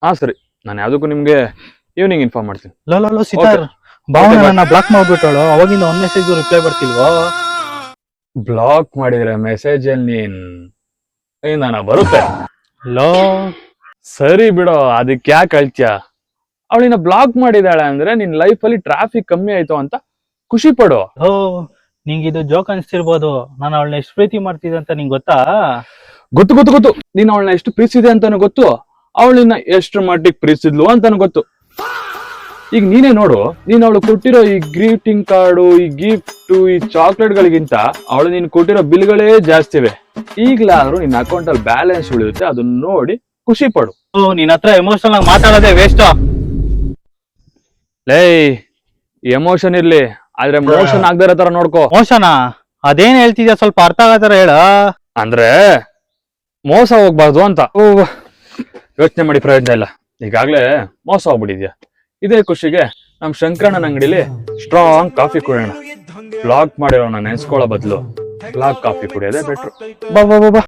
ಹಾ ಸರಿ, ನಾನು ಯಾವ್ದಕ್ಕೂ ನಿಮ್ಗೆ ಈವ್ನಿಂಗ್ ಇನ್ಫಾರ್ಮ್ ಮಾಡ್ತೀನಿ. ಲೋ ಸಿತಾರ್, ಭಾವನ ನನ್ನ ಬ್ಲಾಕ್ ಮಾಡ್ಬಿಟ್ಟಳು. ಅವಾಗಿಂದ ಒಂದ್ ಮೆಸೇಜ್ ರಿಪ್ಲೈ ಬರ್ತಿಲ್ವೋ? ಬ್ಲಾಕ್ ಮಾಡಿದ್ರೆ ಮೆಸೇಜ್ ಅಲ್ಲಿ ನಾನು ಬರುತ್ತೆ. ಲೋ ಸರಿ ಬಿಡೋ, ಅದಕ್ಕೆ ಯಾಕೆ ಅಳ್ತ್ಯಾ? ಅವಳಿನ ಬ್ಲಾಕ್ ಮಾಡಿದಾಳೆ ಅಂದ್ರೆ ನಿನ್ ಲೈಫ್ ಅಲ್ಲಿ ಟ್ರಾಫಿಕ್ ಕಮ್ಮಿ ಆಯ್ತು ಅಂತ ಖುಷಿ ಪಡು. ಓ, ನಿಂಗೆ ಇದು ಜೋಕ್ ಅನ್ಸ್ತಿರ್ಬೋದು. ನಾನು ಅವಳನ್ನ ಎಷ್ಟು ಪ್ರೀತಿ ಮಾಡ್ತಿದ್ದೆ ಅಂತ ನಿಂಗೆ ಗೊತ್ತಾ? ಗೊತ್ತು. ನೀನ್ ಅವಳನ್ನ ಎಷ್ಟು ಪ್ರೀತಿಸಿದೆ ಅಂತಾನು ಗೊತ್ತು, ಅವಳನ್ನ ಎಷ್ಟು ಮಟ್ಟಿಗೆ ಪ್ರೀತಿಸಿದ್ಲು ಅಂತಾನು ಗೊತ್ತು. ಈಗ ನೀನೇ ನೋಡು, ನೀನ್ ಅವಳು ಕೊಟ್ಟಿರೋ ಈ ಗ್ರೀಟಿಂಗ್ ಕಾರ್ಡು, ಈ ಗಿಫ್ಟ್, ಈ ಚಾಕ್ಲೇಟ್ ಗಳಿಗಿಂತ ಅವಳು ನೀನ್ ಕೊಟ್ಟಿರೋ ಬಿಲ್ಗಳೇ ಜಾಸ್ತಿ ಇವೆ. ಈಗ್ಲಾದ್ರೂ ನಿನ್ನ ಅಕೌಂಟ್ ಅಲ್ಲಿ ಬ್ಯಾಲೆನ್ಸ್ ಉಳಿಯುತ್ತೆ, ಅದನ್ನ ನೋಡಿ ಖುಷಿ ಪಡು. ಓ, ನಿನ್ನ ಹತ್ರ ಎಮೋಷನಲ್ ಆಗಿ ಮಾತಾಡೋದೇ ವೇಸ್ಟ್. ಲೇ, ಎಮೋಷನ್ ಇರ್ಲಿ, ಆದ್ರೆ ಮೋಷನ್ ಆಗದಿರೋ ತರ ನೋಡ್ಕೋ. ಮೋಷನಾ? ಅದೇನ್ ಹೇಳ್ತಿದ್ಯಾ, ಸ್ವಲ್ಪ ಅರ್ಥ ಆಗೋ ತರ ಹೇಳ. ಅಂದ್ರೆ ಮೋಸ ಹೋಗ್ಬಾರ್ದು ಅಂತ. ಯೋಚನೆ ಮಾಡಿ ಪ್ರಯೋಜನ ಇಲ್ಲ, ಈಗಾಗ್ಲೇ ಮೋಸ ಹೋಗ್ಬಿಟ್ಟಿದ್ಯಾ. ಇದೇ ಖುಷಿಗೆ ನಮ್ ಶಂಕರಣ್ಣನ ಅಂಗಡಿಲಿ ಸ್ಟ್ರಾಂಗ್ ಕಾಫಿ ಕುಡಿಯೋಣ. ಬ್ಲಾಕ್ ಮಾಡಿರೋ ನಾನು ನೆನ್ಸ್ಕೊಳ್ಳೋ ಬದಲು ಬ್ಲಾಕ್ ಕಾಫಿ ಕುಡಿಯೋದೇ ಬೆಟ್ರು. ಬಾ.